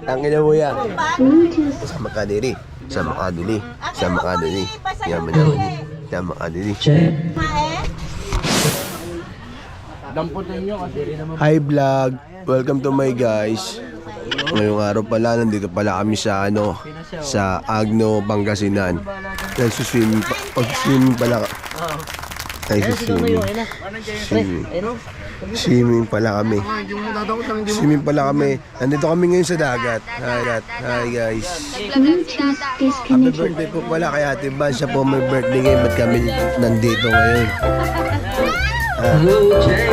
Tangin na mo yan. Sama ka diri. Sama ka diri. Sama ka diri. Yaman naman. Sama ka diri. Hi vlog. Welcome to my guys. Ngayong araw pala, nandito pala kami sa sa Agno, Pangasinan. Nagsuswimming pala. Swimming pala kami. Swimming pala kami. Nandito kami ngayon sa dagat. Hi guys. Happy birthday po pala kay Ate Van. Siya po may birthday ngayon. Ba't kami nandito ngayon? Hello, check.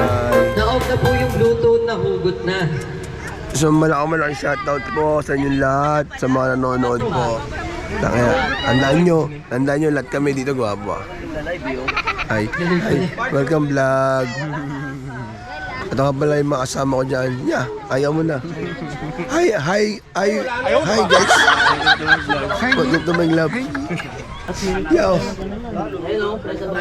Na-off na po yung Bluetooth, nahugot na. So malaking shoutout po sa inyong lahat, sa mga nanonood po. Tandaan nyo lahat kami dito gwapo. Hi, welcome vlog. Ito nga pala yung mga kasama ko dyan. Yeah, ayaw mo na. Hi guys. Welcome to my love. Yo. Hello, present.